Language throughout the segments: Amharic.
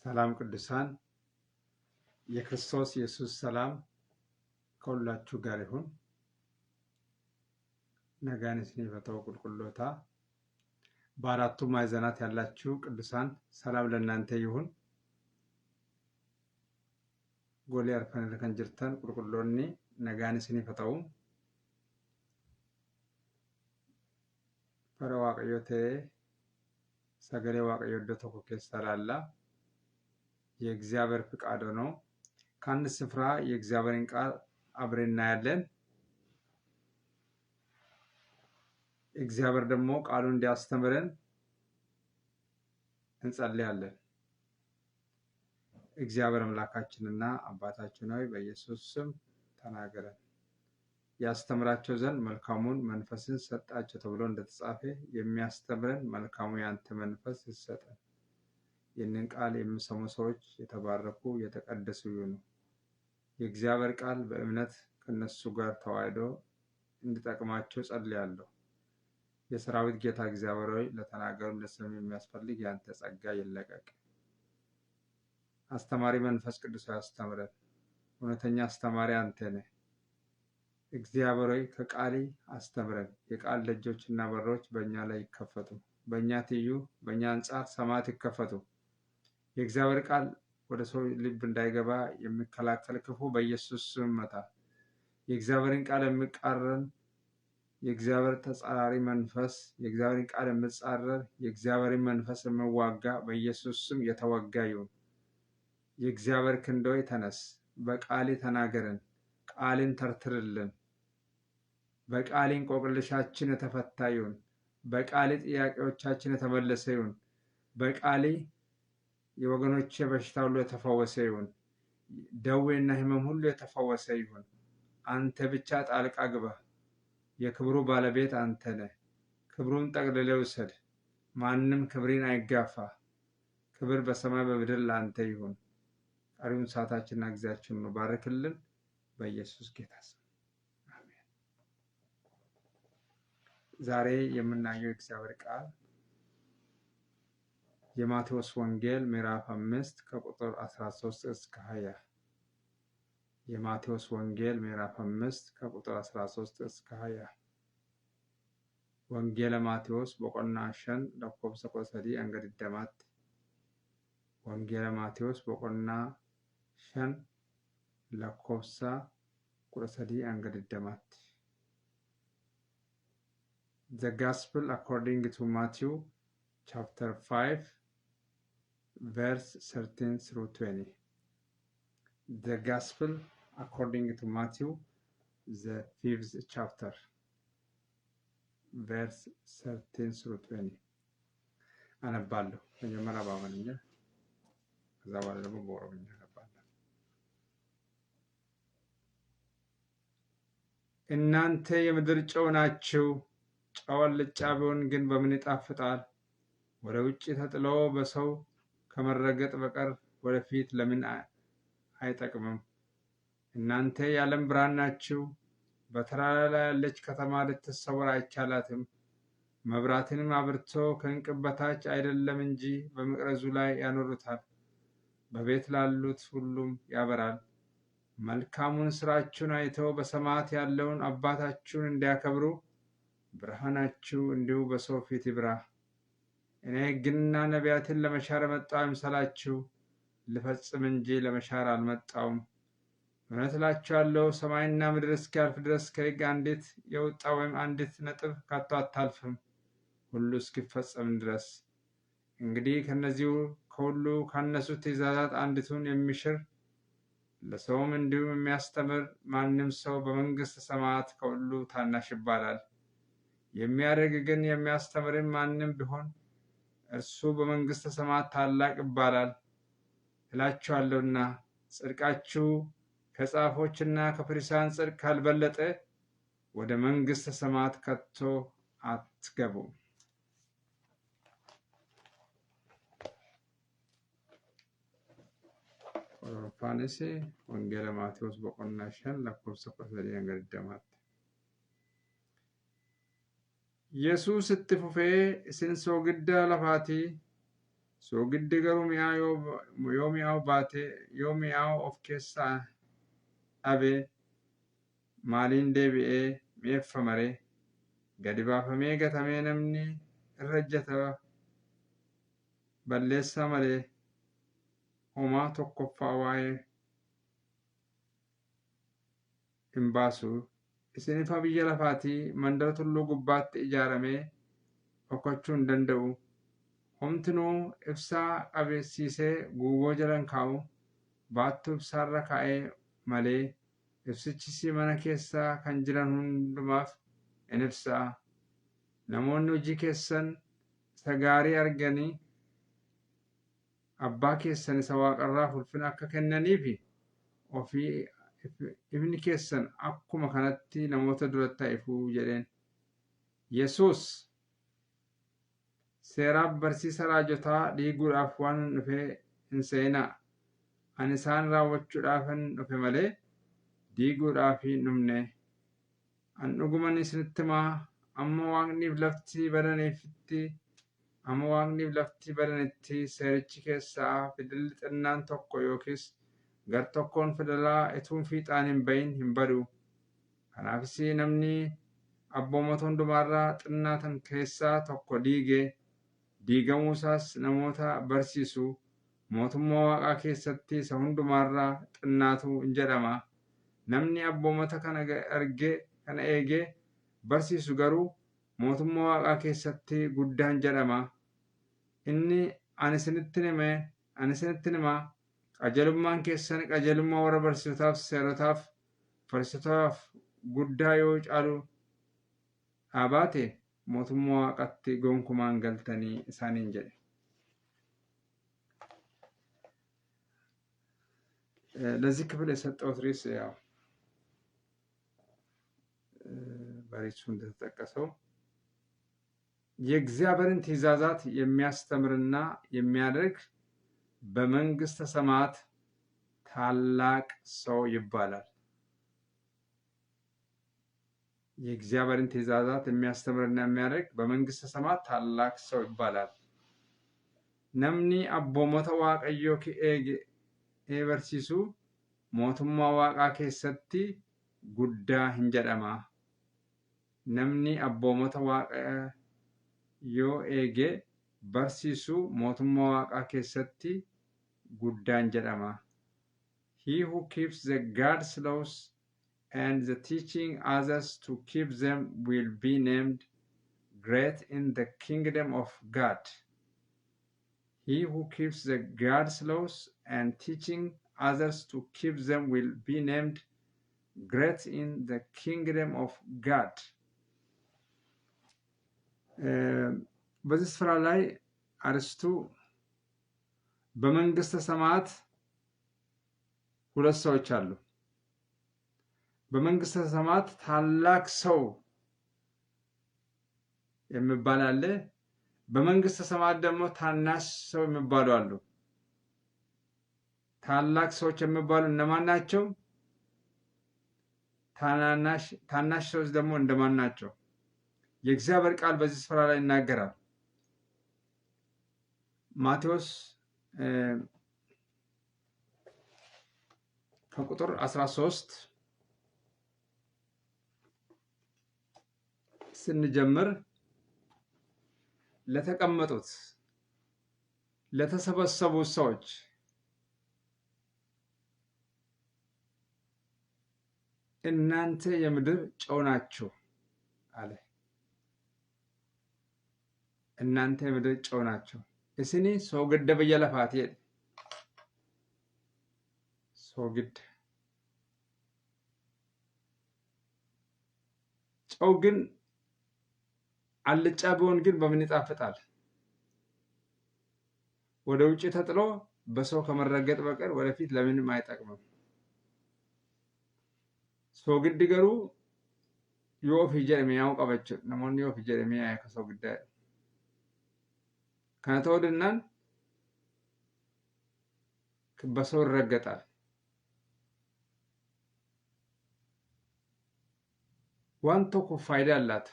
ሰላም ቅዱሳን የክርስቶስ ኢየሱስ ሰላም ከሁላችሁ ጋር ይሁን። ነጋንስኒ ፈተው ቁልቁሎታ በአራቱ ማዕዘናት ያላችሁ ቅዱሳን ሰላም ለእናንተ ይሁን። ጎሊ አርፈን ከንጅርተን ቁልቁሎኒ ነጋንስኒ ፈተው ፈረ ዋቀዮቴ ሰገሌ ዋቀዮዶ ተኮ ከሰላላ የእግዚአብሔር ፍቃድ ነው። ከአንድ ስፍራ የእግዚአብሔርን ቃል አብረን እናያለን። እግዚአብሔር ደግሞ ቃሉን እንዲያስተምረን እንጸልያለን። እግዚአብሔር አምላካችንና አባታችን ሆይ በኢየሱስ ስም ተናገረን። ያስተምራቸው ዘንድ መልካሙን መንፈስን ሰጣቸው ተብሎ እንደተጻፈ የሚያስተምረን መልካሙ ያንተ መንፈስ ይሰጠን። ይህንን ቃል የሚሰሙ ሰዎች የተባረኩ የተቀደሱ ይሁኑ። የእግዚአብሔር ቃል በእምነት ከነሱ ጋር ተዋህዶ እንዲጠቅማቸው ጸልያለሁ። የሰራዊት ጌታ እግዚአብሔር ሆይ ለተናገሩ ለሰሚ የሚያስፈልግ ያንተ ጸጋ ይለቀቅ። አስተማሪ መንፈስ ቅዱስ ያስተምረን። እውነተኛ አስተማሪ አንተ ነህ። እግዚአብሔር ሆይ ከቃሊ አስተምረን። የቃል ደጆችና በሮች በእኛ ላይ ይከፈቱ። በእኛ ትይዩ በእኛ አንጻር ሰማያት ይከፈቱ። የእግዚአብሔር ቃል ወደ ሰው ልብ እንዳይገባ የሚከላከል ክፉ በኢየሱስ ስም መታ። የእግዚአብሔርን ቃል የሚቃረን የእግዚአብሔር ተጻራሪ መንፈስ የእግዚአብሔርን ቃል የሚጻረር የእግዚአብሔርን መንፈስ የሚዋጋ በኢየሱስ ስም የተወጋ ይሁን። የእግዚአብሔር ክንድ ሆይ ተነስ፣ በቃሊ ተናገረን፣ ቃልን ተርትርልን። በቃሊ እንቆቅልሻችን የተፈታ ይሁን። በቃሊ ጥያቄዎቻችን የተመለሰ ይሁን። በቃሊ የወገኖቼ በሽታ ሁሉ የተፈወሰ ይሁን። ደዌና ሕመም ሁሉ የተፈወሰ ይሁን። አንተ ብቻ ጣልቃ ግባ። የክብሩ ባለቤት አንተ ነህ። ክብሩን ጠቅልለህ ውሰድ። ማንም ክብሬን አይጋፋ። ክብር በሰማይ በምድር ለአንተ ይሁን። ቀሪውን ሰዓታችንና ጊዜያችንን ነው ባርክልን፣ በኢየሱስ ጌታ ስም አሜን። ዛሬ የምናየው የእግዚአብሔር ቃል የማቴዎስ ወንጌል ምዕራፍ 5 ከቁጥር 13 እስከ 20። የማቴዎስ ወንጌል ምዕራፍ 5 ከቁጥር 13 እስከ 20። ወንጌለ ማቴዎስ በቆና ሸን ለኮብሰ ቆሰዲ አንገድደማት። ወንጌለ ማቴዎስ በቆና ሸን ለኮብሰ ቆሰዲ አንገድደማት። The Gospel according to Matthew chapter 5 verse 13 through 20. The Gospel according to Matthew, the 5th chapter, verse 13 through 20. አነባለሁ። መጀመሪያ በአማርኛ ከዛ በኋላ ደግሞ በኦሮምኛ አነባለሁ። እናንተ የምድር ጨው ናችሁ። ጨው አልጫ ቢሆን ግን በምን ይጣፍጣል? ወደ ውጭ ተጥሎ በሰው ከመረገጥ በቀር ወደፊት ለምን አይጠቅምም? እናንተ የዓለም ብርሃን ናችሁ። በተራራ ላይ ያለች ከተማ ልትሰወር አይቻላትም። መብራትንም አብርቶ ከእንቅብ በታች አይደለም እንጂ በመቅረዙ ላይ ያኖሩታል፣ በቤት ላሉት ሁሉም ያበራል። መልካሙን ስራችሁን አይተው በሰማያት ያለውን አባታችሁን እንዲያከብሩ ብርሃናችሁ እንዲሁ በሰው ፊት ይብራ። እኔ ሕግንና ነቢያትን ለመሻር የመጣሁ አይምሰላችሁ፣ ልፈጽም እንጂ ለመሻር አልመጣሁም። እውነት እላችኋለሁ ሰማይና ምድር እስኪያልፍ ድረስ ከሕግ አንዲት የወጣ ወይም አንዲት ነጥብ ከቶ አታልፍም፣ ሁሉ እስኪፈጸም ድረስ። እንግዲህ ከነዚሁ ከሁሉ ካነሱ ትእዛዛት አንዲቱን የሚሽር ለሰውም እንዲሁም የሚያስተምር ማንም ሰው በመንግሥተ ሰማያት ከሁሉ ታናሽ ይባላል። የሚያደርግ ግን የሚያስተምርም ማንም ቢሆን እርሱ በመንግሥተ ሰማያት ታላቅ ይባላል። እላችኋለሁና ጽድቃችሁ ከጻፎችና ከፈሪሳውያን ጽድቅ ካልበለጠ ወደ መንግሥተ ሰማያት ከቶ አትገቡም። ኦሮፋንሴ ወንጌለ ማቴዎስ በቆና ሸን ለኮብሰ ቆሰዲ አንገድደማት። Yesuus itti fufee isin soogidda lafaati soogiddi garuu yoo mi'aawu baate yoo mi'aawu of keessaa dhabe maaliin deebi'ee mi'eeffama ree? Gadi baafamee gatamee namni irra ejjeta balleessaa malee homaa tokkoffaa waa'ee hin baasu. Isin ifa biyya lafaatii mandara tulluu gubbaatti ijaaramee dhokachuu hin danda'u. Homtinuu ibsaa qabeessiisee guuboo jala hin kaa'u. Baattuu ibsaarra kaa'ee malee ibsichis mana keessa kan jiran hundumaaf in ibsaa. Namoonni hojii keessan isa gaarii arganii abbaa keessan isa waaqarraaf ulfina akka kennaniifi ofii ifni keessan akkuma kanatti namoota duratti ifuu jedheen. Yesuus seeraaf barsiisa raajotaa diiguudhaaf waan dhufe hin seenaa. Ani isaan raawwachuudhaafan dhufe malee diiguudhaaf hin dhufne. An dhuguman isinitti himaa amma waaqniif lafti badanitti seerichi keessaa fidilli xinnaan tokko yookiis gar tokkoon fidilaa ituun fiixaan hin bahin hin badu. Kanaafis namni abboommota hundumaarraa xinnaatan keessaa tokko diigamuusaas namoota barsiisu. Mootummaa waaqaa keessatti isa hundumaarraa xinnaatu hin jedhama. Namni abboommota kana eegee barsiisu garuu mootummaa waaqaa keessatti guddaan jedhama. Inni ani isinitti himaa qajeelummaan keessan qajeelummaa warra barsiisotaaf seerotaaf fariisotaaf guddaa yoo caalu dhaabaate mootummaa waaqatti gonkumaan galtanii isaaniin jedhe. ለዚህ ክፍል የሰጠሁት ርዕስ ያው በርዕሱ እንደተጠቀሰው የእግዚአብሔርን ትእዛዛት የሚያስተምርና የሚያደርግ በመንግስተ ሰማያት ታላቅ ሰው ይባላል። የእግዚአብሔርን ትእዛዛት የሚያስተምርና የሚያደርግ በመንግስተ ሰማያት ታላቅ ሰው ይባላል። ነምኒ አቦሞተ ዋቀዮ barsiisu mootummaa waaqaa keessatti guddaa hin jedhama. Namni abboommota waaqaa yoo eege barsiisu mootummaa waaqaa keessatti guddaan jedhama. He who keeps the God's laws and the teaching others to keep them will be named great in the kingdom of God. He who keeps the God's laws and teaching others to keep them will be named great in the kingdom of God. በዚህ ስፍራ ላይ አርስቱ በመንግስተ ሰማያት ሁለት ሰዎች አሉ። በመንግስተ ሰማያት ታላቅ ሰው የሚባል አለ። በመንግስተ ሰማያት ደግሞ ታናሽ ሰው የሚባሉ አሉ። ታላቅ ሰዎች የሚባሉ እነማን ናቸው? ታናሽ ሰዎች ደግሞ እንደማን ናቸው? የእግዚአብሔር ቃል በዚህ ስፍራ ላይ ይናገራል። ማቴዎስ ከቁጥር 13 ስንጀምር ለተቀመጡት ለተሰበሰቡት ሰዎች እናንተ የምድር ጨው ናችሁ አለ። እናንተ የምድር ጨው ናችሁ። እስኒ ሶግደ በየለፋት ሶግድ ጨው ግን አልጫ ቢሆን ግን በምን ይጣፍጣል? ወደ ውጭ ተጥሎ በሰው ከመረገጥ በቀር ወደፊት ለምንም አይጠቅምም። ሶግድ ገሩ yoo fi jedhame yaa'u qabachuudha. Namoonni yoo fi jedhame yaa'e akka soogiddaadha. Kana ta'uu danda'an basoo irraggaxaal. Waan tokko faayidaa laata.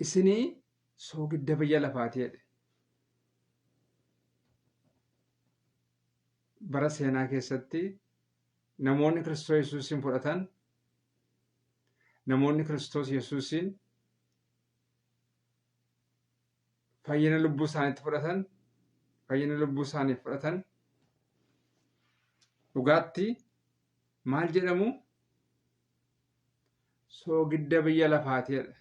Isinii soogidda biyya lafaati jedhe. Bara seenaa keessatti namoonni Kiristoos Yesuusin fudhatan, namoonni Kiristoos Yesuusin fayyina lubbuu isaaniitti fudhatan, fayyina lubbuu isaaniif fudhatan dhugaatti maal jedhamu? Soogidda biyya lafaati jedha.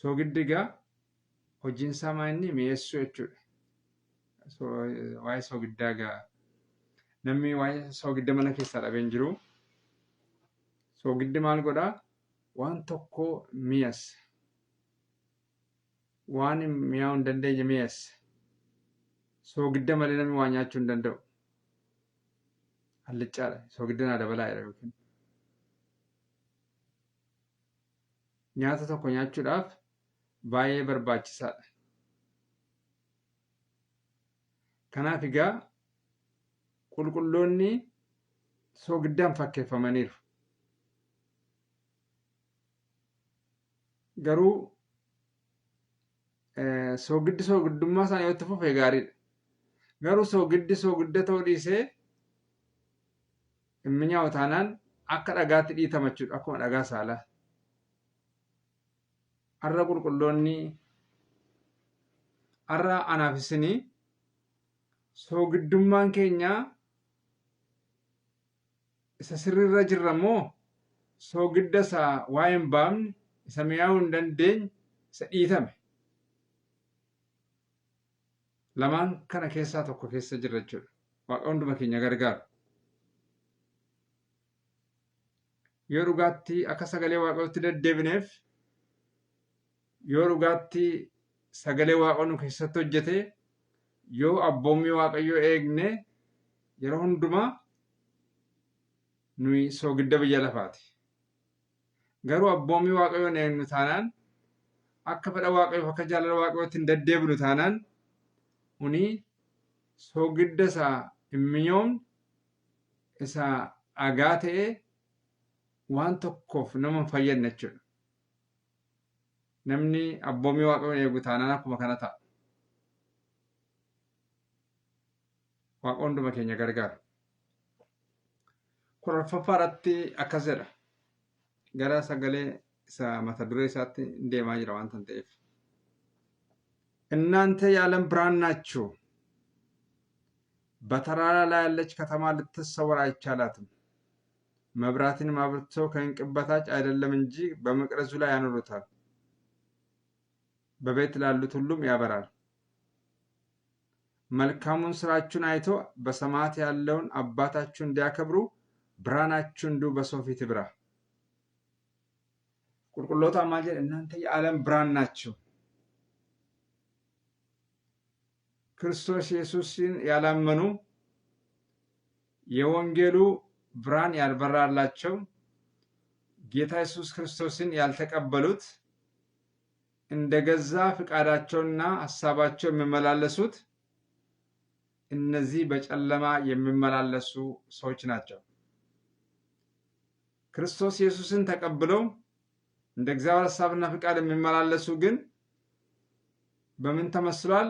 Soogiddi egaa hojiin isaa maal mi'eessuu jechuudha. Waa'ee soogiddaa egaa namni waa'ee soogidda mana keessaa dhabee hin jiru. Soogiddi maal godhaa? Waan tokko mi'eessa. Waan mi'aawuu hin dandeenye mi'eessa. Soogidda malee namni waa nyaachuu hin danda'u. Halliccaadha. Soogidda naa dabalaa jedha yookiin. Nyaata tokko nyaachuudhaaf baay'ee barbaachisaadha. Kanaaf egaa qulqulloonni soogiddaan fakkeeffamaniiru. Garuu soogiddi soogiddummaa isaanii yoo itti fufe gaariidha. Garuu soogiddi soogidda ta'uu dhiisee hin mi'aawu taanaan akka dhagaatti dhiitama jechuudha. Akkuma dhagaa saalaa. Har'a qulqulloonni har'a anaaf isinii soogiddummaan keenya isa sirriirra jirra moo soogidda isaa waa hin baafne isa mi'aawuu hin dandeenye isa dhiitame? Lamaan kana keessaa tokko keessa jirra jechuudha. Waaqa hunduma keenya gargaaru. Yoo dhugaatti akka sagalee Waaqayyootti deddeebineef, yoo dhugaatti sagalee Waaqayyoo nu keessatti hojjete, yoo abboommii Waaqayyoo eegne yeroo hundumaa nuyi soogidda biyya lafaati. Garuu abboommii Waaqayyoon eegnu taanaan, akka fedha Waaqayyoof akka jaalala Waaqayyootti hin deddeebinu taanaan uni soogidda isaa hin mi'oomne isa dhagaa ta'ee waan tokkoof nama hin fayyadne jechuudha. Namni abboommii Waaqayyoon eegu taanaan akkuma kana ta'a. Waaqa hunduma keenya gargaaru. Kurnaffaa irratti akkas jedha. Gara sagalee isa mata duree isaatti deemaa jira waan ta'eef. እናንተ የዓለም ብርሃን ናችሁ። በተራራ ላይ ያለች ከተማ ልትሰወር አይቻላትም። መብራትን አብርተው ከዕንቅብ በታች አይደለም እንጂ በመቅረዙ ላይ ያኖሩታል፣ በቤት ላሉት ሁሉም ያበራል። መልካሙን ስራችሁን አይቶ በሰማያት ያለውን አባታችሁን እንዲያከብሩ ብርሃናችሁ እንዲሁ በሰው ፊት ይብራ። ቁልቁሎታ ማለት እናንተ የዓለም ብርሃን ናችሁ። ክርስቶስ ኢየሱስን ያላመኑ የወንጌሉ ብርሃን ያልበራላቸው ጌታ ኢየሱስ ክርስቶስን ያልተቀበሉት እንደገዛ ፍቃዳቸውና ሐሳባቸው የሚመላለሱት እነዚህ በጨለማ የሚመላለሱ ሰዎች ናቸው። ክርስቶስ ኢየሱስን ተቀብለው እንደ እግዚአብሔር ሐሳብና ፍቃድ የሚመላለሱ ግን በምን ተመስሏል?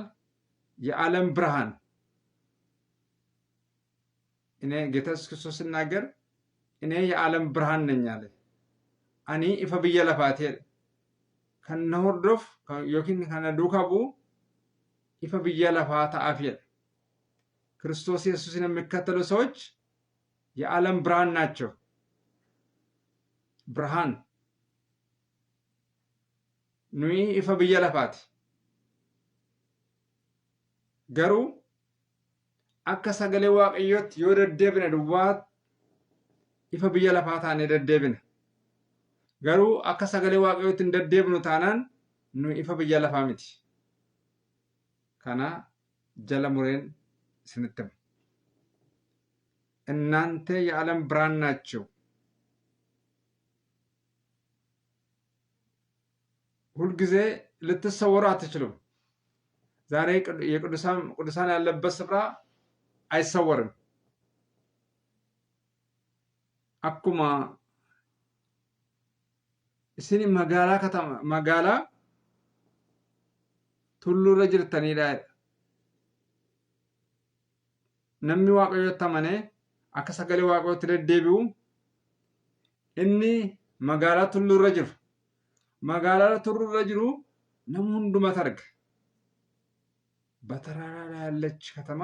የዓለም ብርሃን። እኔ ጌታ ኢየሱስ ክርስቶስ ሲናገር እኔ የዓለም ብርሃን ነኝ አለ። አኒ ኢፈ ብየ ለፋቴ ከነ ሆርዶፍ ዮኪን ከነ ዱካቡ ኢፈ ብየ ለፋ ተአፍ ክርስቶስ ኢየሱስን የሚከተሉ ሰዎች የዓለም ብርሃን ናቸው። ብርሃን ኑይ ኢፈ ብየ ለፋት ገሩ አከ ሰገሌ ዋቀዮት የወደደብነ ድዋት ኢፈ ብየ ለፋታን የደደብነ ገሩ አከ ሰገሌ ዋቀዮት እንደደብኑ ታናን ኑ ኢፈ ብየ ለፋሚቲ ካና ጀለሙሬን ስንትም እናንተ የዓለም ብርሃን ናችሁ። ሁልጊዜ ልትሰወሩ አትችሉም። ዛሬ ቅዱሳን ያለበት ስፍራ አይሰወርም። akkuma isin magaalaa tulluurra jirtanidha. Namni Waaqayyotti amanee akka sagalee Waaqayyootti deddeebi'u inni magaalaa tulluurra jiru. Magaalaa tulluurra jiru nama hundumat arga. በተራራ ላይ ያለች ከተማ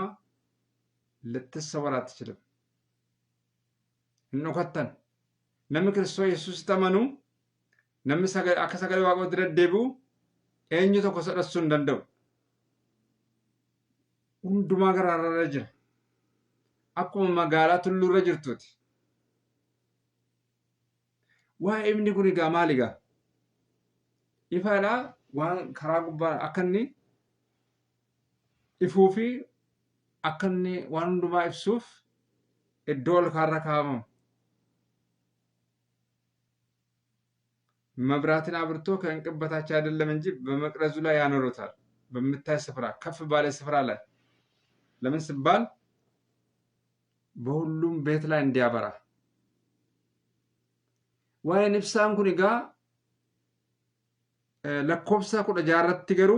ልትሰወር አትችልም። እንከተን namni Kiristoos Yesuus tamanu namni akka sagalee Waaqayyootti deddeebi'u eenyu tokko sadhassuu hin danda'u. Hundumaa garaarra jira. Akkuma magaalaa tulluurra jirtuuti. Waa'ee ifni kun egaa maali egaa? Ifaadhaa waan karaa gubbaa akka inni ifuu fi akka inni waan hundumaa ibsuuf iddoo ol kaarra kaa'amama. መብራትን አብርቶ ከእንቅብ በታች አይደለም እንጂ በመቅረዙ ላይ ያኖሩታል። በምታይ ስፍራ ከፍ ባለ ስፍራ ላይ ለምን ሲባል በሁሉም ቤት ላይ እንዲያበራ። ዋይን ኢብሳን ኩን ጋ ለኮብሳ ኩደ ጃረት ገሩ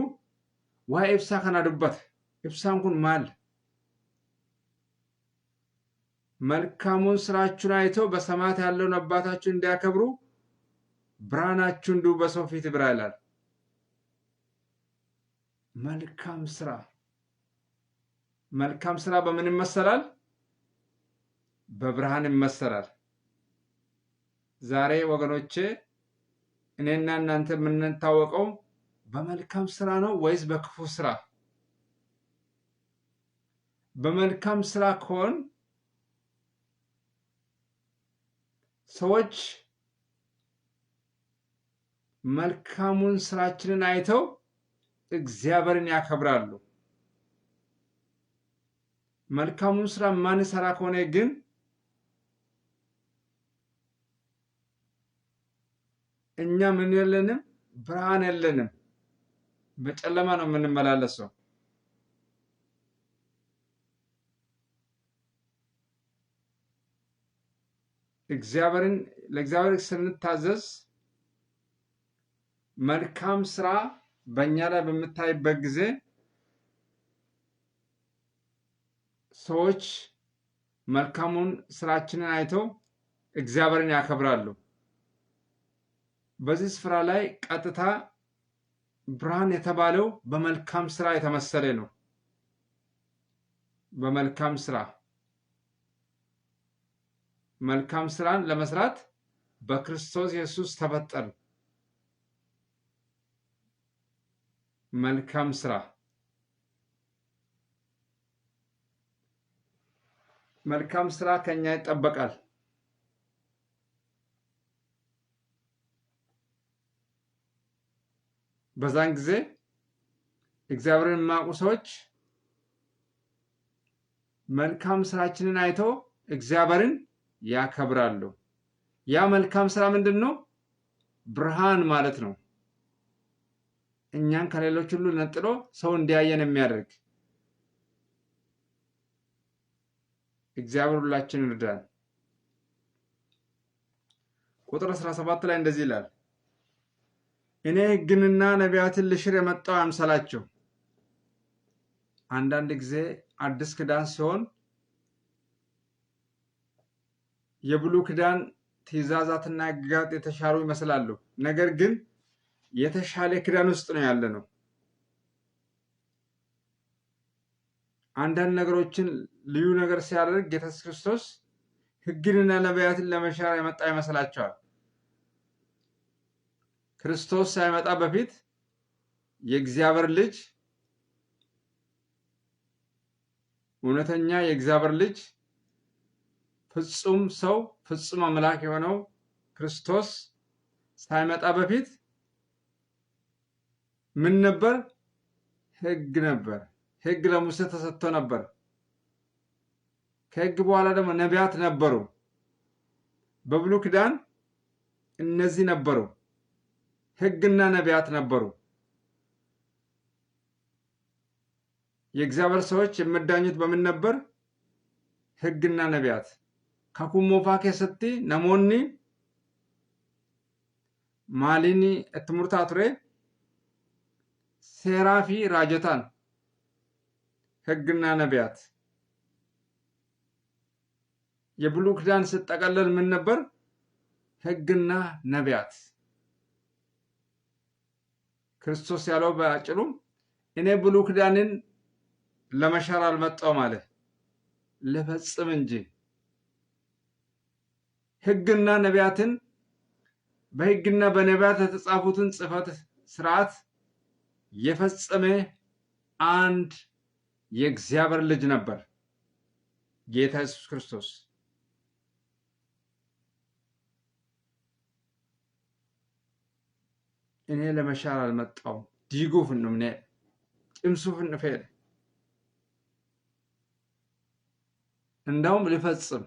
ዋይ ኢብሳ ከና ዱበት ኢብሳን ኩን ማል መልካሙን ስራችሁን አይተው በሰማያት ያለውን አባታችሁን እንዲያከብሩ ብርሃናችሁ እንዲሁ በሰው ፊት ይብራ ይላል። መልካም ስራ በምን ይመሰላል? በብርሃን ይመሰላል። ዛሬ ወገኖቼ እኔና እናንተ የምንታወቀው በመልካም ስራ ነው ወይስ በክፉ ስራ? በመልካም ስራ ከሆን ሰዎች መልካሙን ስራችንን አይተው እግዚአብሔርን ያከብራሉ። መልካሙን ስራ ማንሰራ ከሆነ ግን እኛ ምን የለንም? ብርሃን የለንም። በጨለማ ነው የምንመላለሰው። ለእግዚአብሔር ስንታዘዝ መልካም ስራ በእኛ ላይ በምታይበት ጊዜ ሰዎች መልካሙን ስራችንን አይተው እግዚአብሔርን ያከብራሉ። በዚህ ስፍራ ላይ ቀጥታ ብርሃን የተባለው በመልካም ስራ የተመሰለ ነው። በመልካም ስራ መልካም ስራን ለመስራት በክርስቶስ ኢየሱስ ተፈጠርን። መልካም ስራ ከኛ ይጠበቃል። በዛን ጊዜ እግዚአብሔርን የማያውቁ ሰዎች መልካም ስራችንን አይተው እግዚአብሔርን ያከብራሉ። ያ መልካም ስራ ምንድን ነው? ብርሃን ማለት ነው። እኛን ከሌሎች ሁሉ ነጥሎ ሰው እንዲያየን የሚያደርግ እግዚአብሔር ሁላችንን ይርዳን። ቁጥር 17 ላይ እንደዚህ ይላል፣ እኔ ሕግንና ነቢያትን ልሽር የመጣው አይምሰላችሁ። አንዳንድ ጊዜ አዲስ ኪዳን ሲሆን የብሉይ ኪዳን ትእዛዛትና ሕግጋት የተሻሩ ይመስላሉ። ነገር ግን የተሻለ ኪዳን ውስጥ ነው ያለ ነው። አንዳንድ ነገሮችን ልዩ ነገር ሲያደርግ ጌታ ኢየሱስ ክርስቶስ ሕግንና ነቢያትን ለመሻር የመጣ ይመስላቸዋል። ክርስቶስ ሳይመጣ በፊት የእግዚአብሔር ልጅ እውነተኛ የእግዚአብሔር ልጅ ፍጹም ሰው ፍጹም አምላክ የሆነው ክርስቶስ ሳይመጣ በፊት ምን ነበር? ሕግ ነበር። ሕግ ለሙሴ ተሰጥቶ ነበር። ከሕግ በኋላ ደግሞ ነቢያት ነበሩ። በብሉይ ኪዳን እነዚህ ነበሩ፣ ሕግና ነቢያት ነበሩ። የእግዚአብሔር ሰዎች የሚዳኙት በምን ነበር? ሕግና ነቢያት። kakumoofaa keessatti namoonni maaliin itti murtaa ture? seeraa fi raajotaan ሕግና ነቢያት የብሉይ ኪዳን ሲጠቀለል ምን ነበር? ሕግና ነቢያት። ክርስቶስ ያለው በአጭሩ እኔ ብሉይ ኪዳንን ለመሻር አልመጣሁም አለ፣ ልፈጽም እንጂ። ሕግና ነቢያትን በሕግና በነቢያት የተጻፉትን ጽሕፈት ስርዓት የፈጸመ አንድ የእግዚአብሔር ልጅ ነበር፣ ጌታ ኢየሱስ ክርስቶስ። እኔ ለመሻር አልመጣሁም፣ ዲጉፍን ነው፣ እኔ ጭምሱፍን ፈለ እንዳውም ልፈጽም።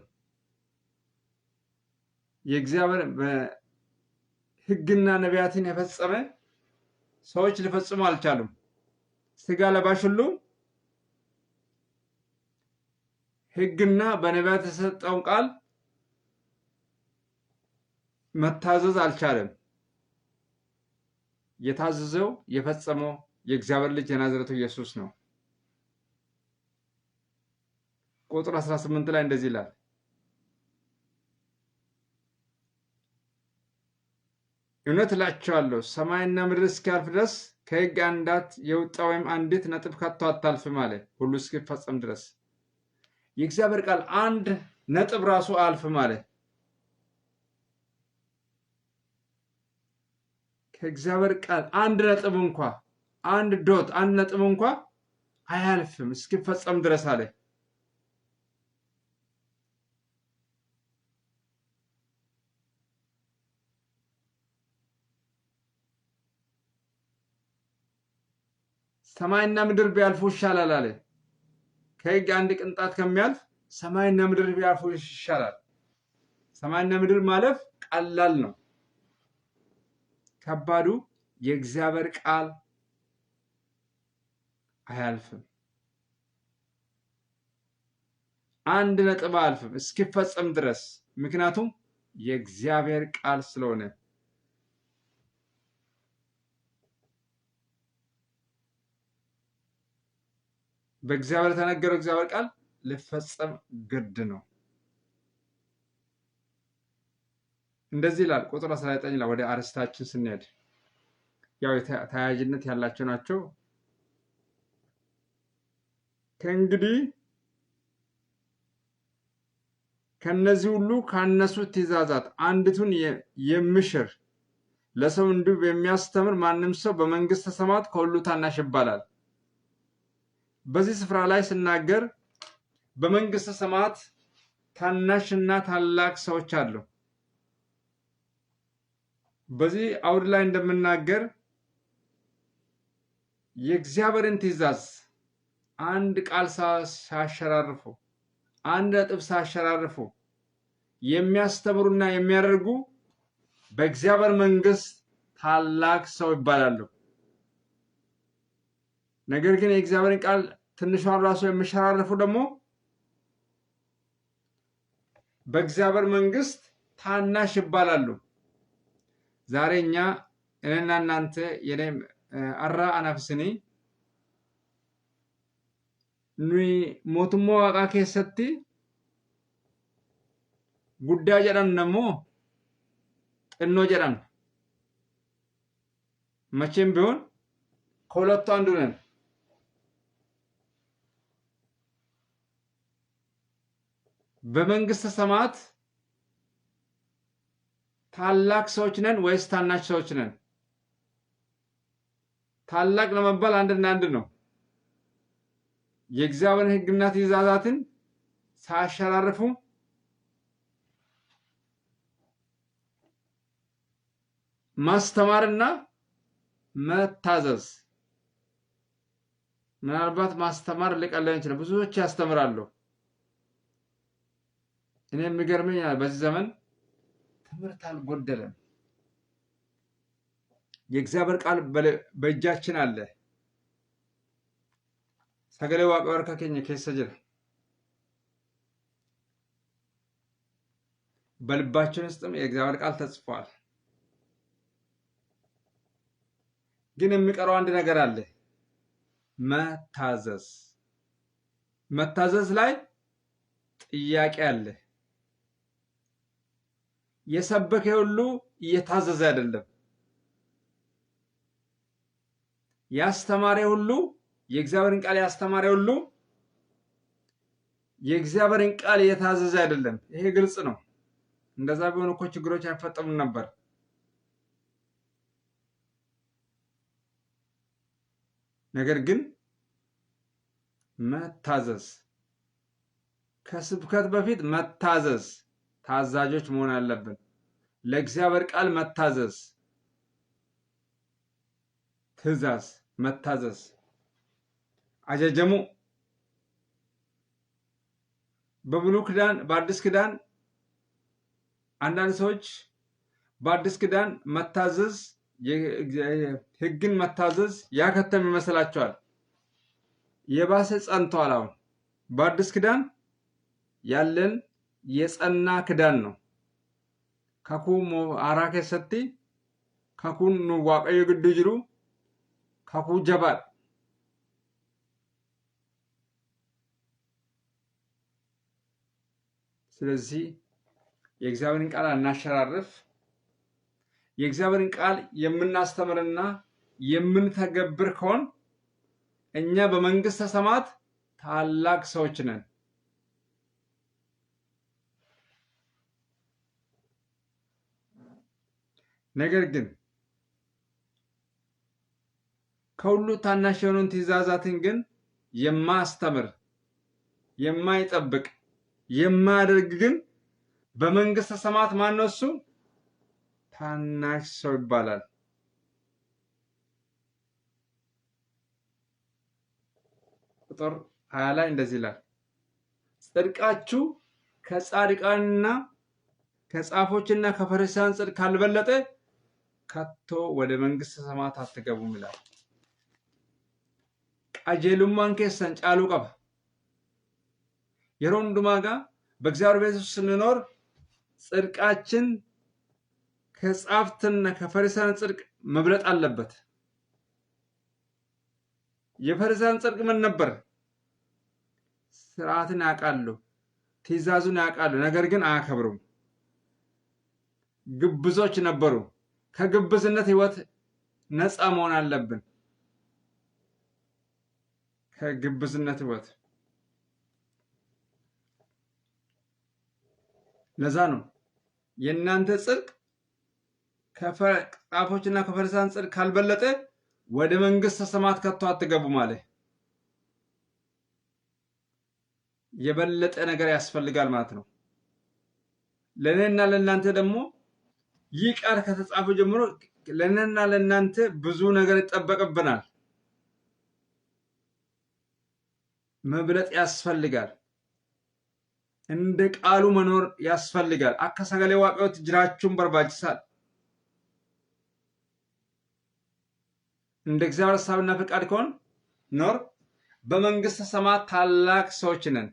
የእግዚአብሔር በሕግና ነቢያትን የፈጸመ ሰዎች ሊፈጽሙ አልቻሉም። ስጋ ለባሽ ሁሉ ሕግና በነቢያት የተሰጠውን ቃል መታዘዝ አልቻለም። የታዘዘው የፈጸመው የእግዚአብሔር ልጅ የናዝሬቱ ኢየሱስ ነው። ቁጥር 18 ላይ እንደዚህ ይላል፣ እውነት እላችኋለሁ ሰማይና ምድር እስኪያልፍ ድረስ ከሕግ አንዳች የወጣ ወይም አንዲት ነጥብ ከቶ አታልፍም አለ፣ ሁሉ እስኪፈጸም ድረስ። የእግዚአብሔር ቃል አንድ ነጥብ ራሱ አያልፍም አለ። ከእግዚአብሔር ቃል አንድ ነጥብ እንኳ አንድ ዶት አንድ ነጥብ እንኳ አያልፍም እስኪፈጸም ድረስ አለ። ሰማይና ምድር ቢያልፉ ይሻላል አለ። ከሕግ አንድ ቅንጣት ከሚያልፍ ሰማይና ምድር ቢያልፉ ይሻላል። ሰማይና ምድር ማለፍ ቀላል ነው። ከባዱ የእግዚአብሔር ቃል አያልፍም። አንድ ነጥብ አያልፍም እስኪፈጸም ድረስ፣ ምክንያቱም የእግዚአብሔር ቃል ስለሆነ። በእግዚአብሔር የተነገረው እግዚአብሔር ቃል ሊፈጸም ግድ ነው። እንደዚህ ይላል ቁጥር 19 ላይ ወደ አርስታችን ስንሄድ ያው ተያያዥነት ያላቸው ናቸው። ከእንግዲህ ከነዚህ ሁሉ ካነሱ ትእዛዛት አንዲቱን የሚሽር ለሰው እንዲሁ የሚያስተምር ማንም ሰው በመንግስተ ሰማያት ከሁሉ ታናሽ ይባላል። በዚህ ስፍራ ላይ ስናገር በመንግስተ ሰማያት ታናሽና ታላቅ ሰዎች አሉ። በዚህ አውድ ላይ እንደምናገር የእግዚአብሔርን ትእዛዝ አንድ ቃል ሳያሸራርፉ አንድ ነጥብ ሳያሸራርፉ የሚያስተምሩና የሚያደርጉ በእግዚአብሔር መንግስት ታላቅ ሰው ይባላሉ። ነገር ግን የእግዚአብሔርን ቃል ትንሿን ራሱ የሚሸራርፉ ደግሞ በእግዚአብሔር መንግስት ታናሽ ይባላሉ። ዛሬ እኔና እናንተ የኔም አራ አናፍስኒ ኑይ ሞቱሞ ዋቃ ኬሰቲ ጉዳ ጀዳም ነሞ ጥኖ ጀዳም መቼም ቢሆን ከሁለቱ አንዱ ነን። በመንግስተ ሰማያት ታላቅ ሰዎች ነን ወይስ ታናሽ ሰዎች ነን? ታላቅ ለመባል አንድና አንድ ነው። የእግዚአብሔርን ሕግና ትእዛዛትን ሳያሸራርፉ ማስተማርና መታዘዝ። ምናልባት ማስተማር ሊቀለን ይችላል። ብዙዎች ያስተምራሉ። እኔ የሚገርመኝ በዚህ ዘመን ትምህርት አልጎደለም። የእግዚአብሔር ቃል በእጃችን አለ። ሰገሌ ዋቀ ወርከ ኬኛ ኬሰ ጅራ በልባችን ውስጥም የእግዚአብሔር ቃል ተጽፏል። ግን የሚቀረው አንድ ነገር አለ፣ መታዘዝ። መታዘዝ ላይ ጥያቄ አለ። የሰበከ ሁሉ እየታዘዘ አይደለም። ያስተማረ ሁሉ የእግዚአብሔርን ቃል ያስተማረ ሁሉ የእግዚአብሔርን ቃል እየታዘዘ አይደለም። ይሄ ግልጽ ነው። እንደዛ ቢሆን እኮ ችግሮች አይፈጠሩም ነበር። ነገር ግን መታዘዝ፣ ከስብከት በፊት መታዘዝ፣ ታዛዦች መሆን አለብን። ለእግዚአብሔር ቃል መታዘዝ፣ ትእዛዝ መታዘዝ፣ አጀጀሙ በብሉይ ኪዳን በአዲስ ኪዳን አንዳንድ ሰዎች በአዲስ ኪዳን መታዘዝ ሕግን መታዘዝ ያከተም ይመስላቸዋል። የባሰ ጸንቷል። አሁን በአዲስ ኪዳን ያለን የጸና ኪዳን ነው። ከኩ አራከ ሰቲ ከኩን ዋቀዮ ግዱ ጅሩ ከኩ ጀባል ስለዚህ የእግዚአብሔርን ቃል አናሸራርፍ። የእግዚአብሔርን ቃል የምናስተምርና የምንተገብር ከሆን እኛ በመንግስተ ሰማያት ታላቅ ሰዎች ነን። ነገር ግን ከሁሉ ታናሽ የሆኑን ትእዛዛትን ግን የማያስተምር የማይጠብቅ የማያደርግ ግን በመንግስተ ሰማያት ማን ነው? እሱ ታናሽ ሰው ይባላል። ቁጥር 20 ላይ እንደዚህ ይላል፣ ጽድቃችሁ ከጻድቃንና ከጻፎችና ከፈሪሳውያን ጽድቅ ካልበለጠ ከቶ ወደ መንግስተ ሰማያት አትገቡም ይላል። ቀጀሉማን ከሰን ጫሉ ቀባ የሮን ዱማጋ በእግዚአብሔር ቤት ውስጥ ስንኖር ጽድቃችን ከጻፍትና ከፈሪሳውያን ጽድቅ መብለጥ አለበት። የፈሪሳውያን ጽድቅ ምን ነበር? ስርዓትን ያውቃሉ፣ ትእዛዙን ያውቃሉ፣ ነገር ግን አያከብሩም። ግብዞች ነበሩ። ከግብዝነት ህይወት ነፃ መሆን አለብን። ከግብዝነት ህይወት ለዛ ነው የእናንተ ጽድቅ ከጻፎችና ከፈሪሳውያን ጽድቅ ካልበለጠ ወደ መንግስተ ሰማያት ከቶ አትገቡም አለ። የበለጠ ነገር ያስፈልጋል ማለት ነው። ለእኔና ለእናንተ ደግሞ ይህ ቃል ከተጻፈ ጀምሮ ለእኔና ለእናንተ ብዙ ነገር ይጠበቅብናል። መብለጥ ያስፈልጋል። እንደ ቃሉ መኖር ያስፈልጋል። አካ ሰገሌ ዋቀዮት ጅራችሁን በርባጅሳል። እንደ እግዚአብሔር ሐሳብና ፈቃድ ከሆን ኖር በመንግስተ ሰማያት ታላቅ ሰዎች ነን።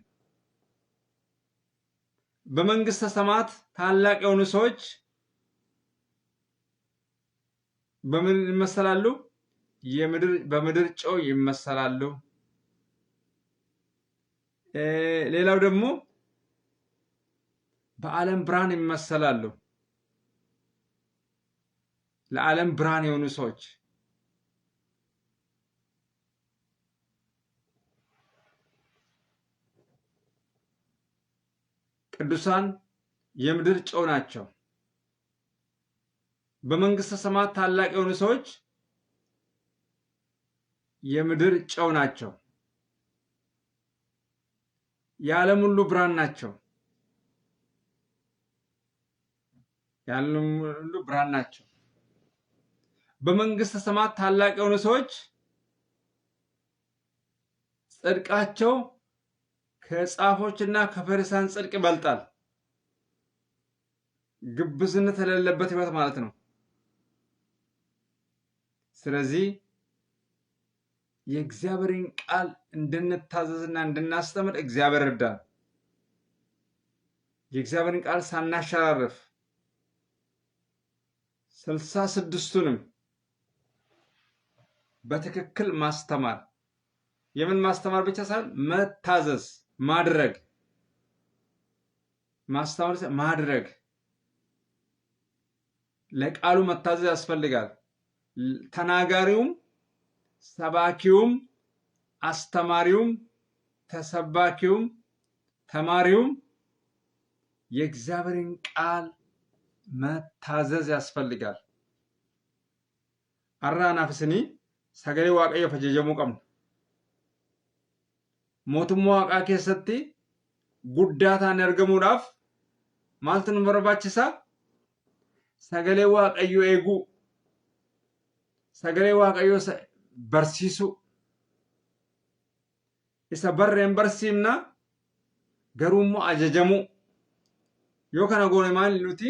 በመንግስተ ሰማያት ታላቅ የሆኑ ሰዎች በምን ይመሰላሉ? በምድር ጨው ይመሰላሉ። ሌላው ደግሞ በዓለም ብርሃን ይመሰላሉ። ለዓለም ብርሃን የሆኑ ሰዎች ቅዱሳን የምድር ጨው ናቸው። በመንግስተ ሰማያት ታላቅ የሆኑ ሰዎች የምድር ጨው ናቸው። የዓለም ሁሉ ብርሃን ናቸው። የዓለም ሁሉ ብርሃን ናቸው። በመንግስተ ሰማያት ታላቅ የሆኑ ሰዎች ጽድቃቸው ከጻፎችና ከፈሪሳውያን ጽድቅ ይበልጣል። ግብዝነት የሌለበት ህይወት ማለት ነው። ስለዚህ የእግዚአብሔርን ቃል እንድንታዘዝና እንድናስተምር እግዚአብሔር ይርዳል። የእግዚአብሔርን ቃል ሳናሸራርፍ 66ቱንም በትክክል ማስተማር የምን ማስተማር ብቻ ሳይሆን መታዘዝ ማድረግ ማስተማር ማድረግ ለቃሉ መታዘዝ ያስፈልጋል። ተናጋሪውም ሰባኪውም አስተማሪውም ተሰባኪውም ተማሪውም የእግዚአብሔርን ቃል መታዘዝ ያስፈልጋል። አራናፍስኒ ሰገሌ ዋቀዮ ፈጀጀሙ ቀም ሞቱሞ ዋቃ ኬሰቲ ጉዳታን ያርገሙዳፍ ማልትን በረባችሳ ሰገሌ ዋቀዮ ኤጉ ሰገሌ ዋቀዮ በርሲሱ ኢሳ በሬን በርሲምና ገሩሞ አጀጀሙ ዮከነ ጎኔ ማል ኑቲ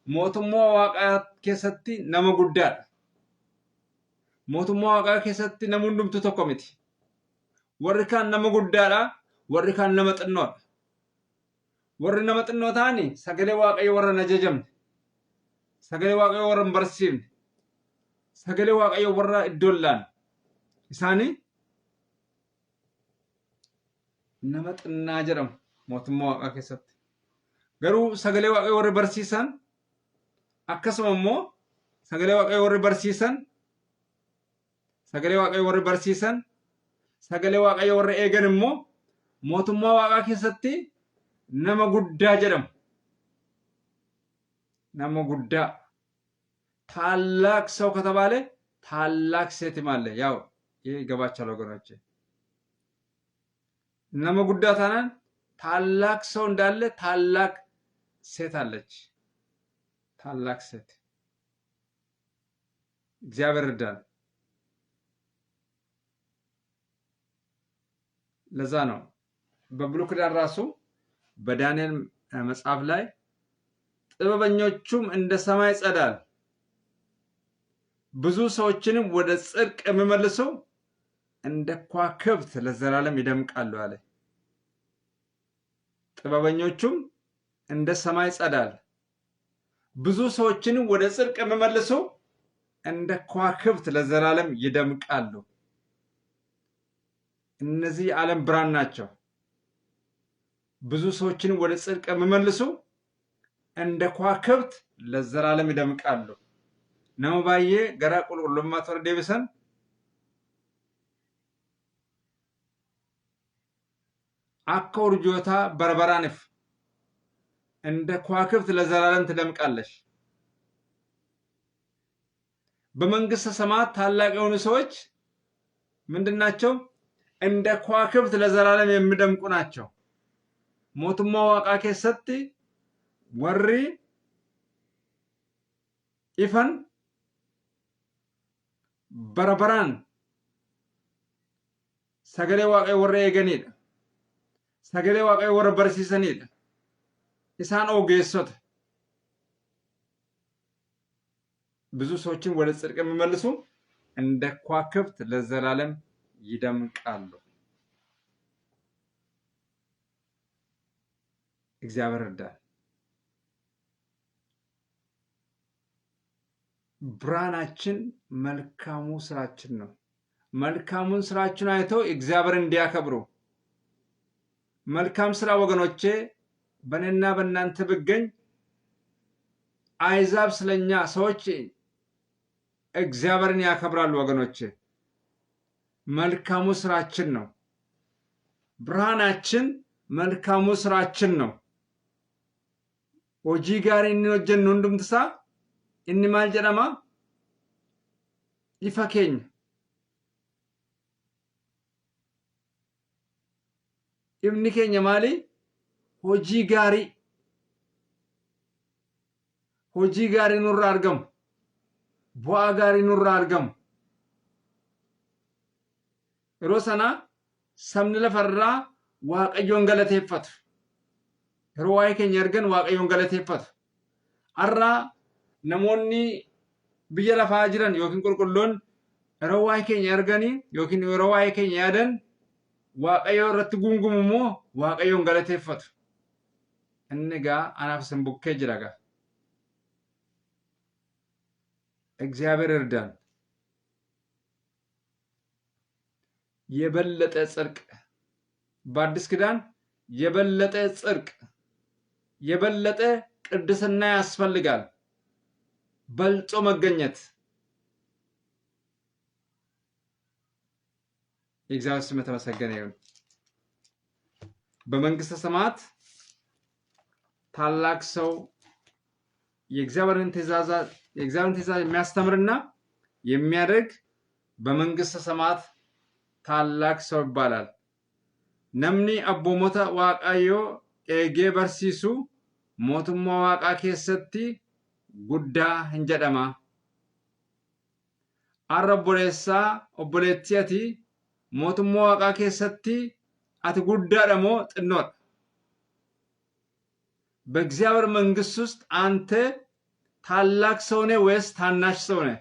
ሞቱሞ ዋቃ ኬሰቲ ነመ ጉዳዳ ሞቱሞ ዋቃ ኬሰቲ ነሙንዱምቱ tokko miti warri kaan nama guddaadha warri kaan nama xinnoodha warri nama xinnoo ta'ani sagalee waaqayyo warra najajamne sagalee waaqayyo warra barsiifne sagalee waaqayyo warra iddoollaan isaani nama xinnaa jedhamu mootummaa waaqaa keessatti garuu sagalee waaqayyo warri barsiisan akkasuma immoo sagalee waaqayyo warri barsiisan sagalee waaqayyo warri barsiisan sagalee waaqayyo warra eegan immoo mootummaa waaqaa keessatti nama guddaa jedhamu nama guddaa ታላቅ ሰው ከተባለ ታላቅ ሴትም አለ። ያው ይሄ ይገባቻል ወገኖቼ። nama guddaa taanaan ታላቅ ሰው እንዳለ ታላቅ ሴት አለች። ታላቅ ሴት እግዚአብሔር ይርዳል። ለዛ ነው በብሉይ ኪዳን ራሱ በዳንኤል መጽሐፍ ላይ ጥበበኞቹም እንደ ሰማይ ጸዳል ብዙ ሰዎችንም ወደ ጽድቅ የሚመልሱ እንደ ከዋክብት ለዘላለም ይደምቃሉ አለ። ጥበበኞቹም እንደ ሰማይ ጸዳል ብዙ ሰዎችንም ወደ ጽድቅ የሚመልሱ እንደ ከዋክብት ለዘላለም ይደምቃሉ። እነዚህ የዓለም ብርሃን ናቸው። ብዙ ሰዎችን ወደ ጽድቅ የሚመልሱ እንደ ከዋክብት ለዘላለም ይደምቃሉ። ነመባዬ ገራ ቁልቁልማ ተወር ዴብሰን አካ ኡርጆታ በርበራንፍ እንደ ከዋክብት ለዘላለም ትደምቃለሽ። በመንግስተ ሰማያት ታላቅ የሆኑ ሰዎች ምንድናቸው? እንደ ከዋክብት ለዘላለም የሚደምቁ ናቸው። ሞቱማ ዋቃ ኬሰቲ ወሪ ኢፈን በረበራን ሰገሌ ዋቀ ወረ ኤገኒዳ ሰገሌ ዋቀ ወረ በርሲሰኒዳ ኢሳን ኦጌሶት ብዙ ሰዎችን ወደ ጽድቅ የሚመልሱ እንደ ከዋክብት ለዘላለም ይደምቃሉ። እግዚአብሔር ይርዳል። ብርሃናችን መልካሙ ስራችን ነው። መልካሙን ስራችን አይተው እግዚአብሔርን እንዲያከብሩ መልካም ስራ ወገኖቼ በእኔና በእናንተ ብገኝ አይዛብ ስለኛ ሰዎች እግዚአብሔርን ያከብራሉ ወገኖቼ። መልካሙ ስራችን ነው። ብርሃናችን መልካሙ ስራችን ነው። ሆጂ ጋሪ እንወጀን ሁንዱምትሳ እኒ ማል ጀደማ ይፈኬኝ ኢብኒ ኬኛ ማሊ ሆጂ ጋሪ ኑራ አርገም ቡአ ጋሪ ኑራ አርገም ሮሰና ሰምን ለፈራ waaqayyoon galateeffatu yeroo waa'ee keenya ergan waaqayyoon galateeffatu arra namoonni biyya lafaa jiran yookiin qulqulloon yeroo waa'ee keenya erganii yookiin yeroo waa'ee keenya yaadan waaqayyoo irratti gungumu immoo waaqayyoon galateeffatu እንጋ አናፍስን ቡኬ ጅራጋ እግዚአብሔር እርዳን። የበለጠ ጽድቅ በአዲስ ኪዳን የበለጠ ጽድቅ የበለጠ ቅድስና ያስፈልጋል። በልጦ መገኘት የእግዚአብሔር ስም የተመሰገነ ይሁን። በመንግስተ ሰማያት ታላቅ ሰው የእግዚአብሔርን ትእዛዝ የሚያስተምርና የሚያደርግ በመንግስተ ሰማያት ታላቅ ሰው ይባላል። ነምኒ አቦሞታ ዋቃዮ ኤጌ በርሲሱ ሞቱማ ዋቃ ኬሰቲ ጉዳ እንጀደማ አረቦሌሳ ኦቦሌቲያቲ ሞቱማ ዋቃ ኬሰቲ አቲ ጉዳ ደሞ ጥኖት በእግዚአብሔር መንግስት ውስጥ አንተ ታላቅ ሰው ነህ ወይስ ታናሽ ሰው ነህ?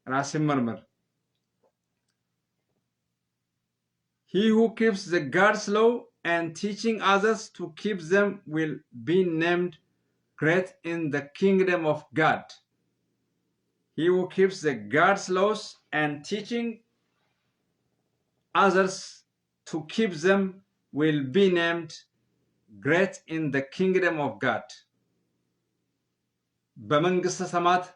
ራስን መርምር። He who keeps the God's law and teaching others to keep them will be named great in the kingdom of God. He who keeps the God's laws and teaching others to keep them will be named great in the kingdom of God. በመንግስተ ሰማያት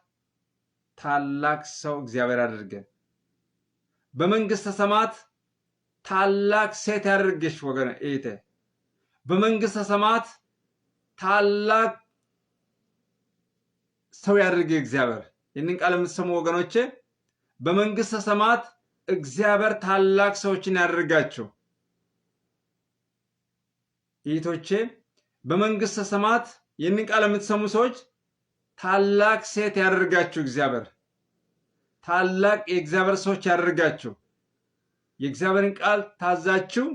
ታላቅ ሰው እግዚአብሔር ያደርገን። በመንግስተ ሰማያት ታላቅ ሴት ያደርግሽ ወገን እይተ በመንግስተ ሰማያት ታላቅ ሰው ያደርግ እግዚአብሔር። ይህንን ቃል የምትሰሙ ወገኖቼ በመንግስተ ሰማያት እግዚአብሔር ታላቅ ሰዎችን ያደርጋቸው። እይቶቼ በመንግስተ ሰማያት ይህንን ቃል የምትሰሙ ሰዎች ታላቅ ሴት ያደርጋችሁ እግዚአብሔር። ታላቅ የእግዚአብሔር ሰዎች ያደርጋችሁ። የእግዚአብሔርን ቃል ታዛችሁ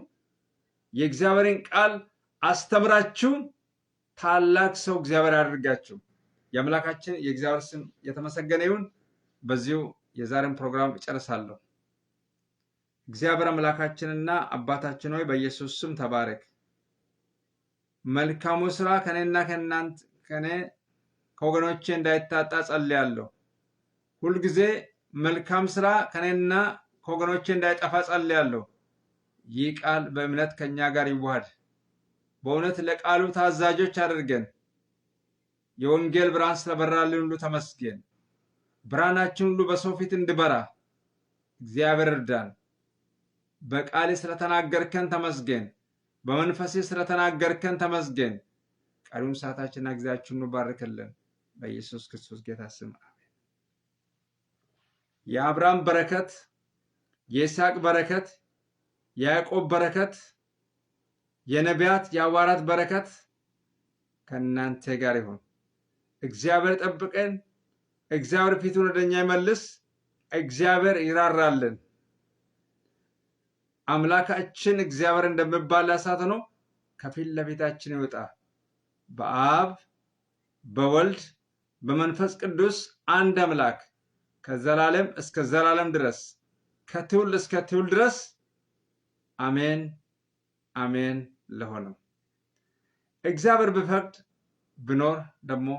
የእግዚአብሔርን ቃል አስተምራችሁ ታላቅ ሰው እግዚአብሔር ያደርጋችሁ። የአምላካችን የእግዚአብሔር ስም የተመሰገነ ይሁን። በዚሁ የዛሬን ፕሮግራም እጨርሳለሁ። እግዚአብሔር አምላካችንና አባታችን ሆይ በኢየሱስ ስም ተባረክ። መልካሙ ስራ ከኔና ከኔ ከወገኖቼ እንዳይታጣ ጸልያለሁ። ሁልጊዜ መልካም ስራ ከኔና ከወገኖቼ እንዳይጠፋ ጸልያለሁ። ይህ ቃል በእምነት ከኛ ጋር ይዋሃድ። በእውነት ለቃሉ ታዛዦች አድርገን። የወንጌል ብርሃን ስለበራልን ሁሉ ተመስገን። ብርሃናችን ሁሉ በሰው ፊት እንድበራ እግዚአብሔር እርዳን። በቃሌ ስለተናገርከን ተመስገን። በመንፈሴ ስለተናገርከን ተመስገን። ቀሪውን ሰዓታችንና ጊዜያችንን ባርክልን። በኢየሱስ ክርስቶስ ጌታ ስም አሜን። የአብርሃም በረከት፣ የይስሐቅ በረከት፣ የያዕቆብ በረከት፣ የነቢያት የሐዋርያት በረከት ከእናንተ ጋር ይሁን። እግዚአብሔር ጠብቀን። እግዚአብሔር ፊቱን ወደኛ ይመልስ። እግዚአብሔር ይራራልን። አምላካችን እግዚአብሔር እንደሚባላ እሳት ሆኖ ከፊት ለፊታችን ይወጣ። በአብ በወልድ በመንፈስ ቅዱስ አንድ አምላክ ከዘላለም እስከ ዘላለም ድረስ ከትውልድ እስከ ትውልድ ድረስ አሜን አሜን ለሆነው እግዚአብሔር ቢፈቅድ ብኖር ደግሞ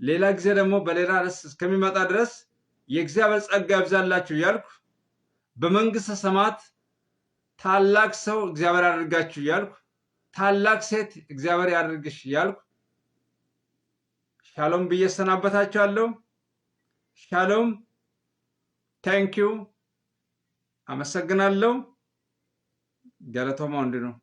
ሌላ ጊዜ ደግሞ በሌላ ርዕስ እስከሚመጣ ድረስ የእግዚአብሔር ጸጋ ይብዛላችሁ እያልኩ በመንግስተ ሰማያት ታላቅ ሰው እግዚአብሔር ያደርጋችሁ እያልኩ ታላቅ ሴት እግዚአብሔር ያደርግሽ እያልኩ ሻሎም ብዬ ሰናበታችኋለሁ። ሻሎም። ታንኪዩ። አመሰግናለሁ። ገለቶማ ወንድ ነው።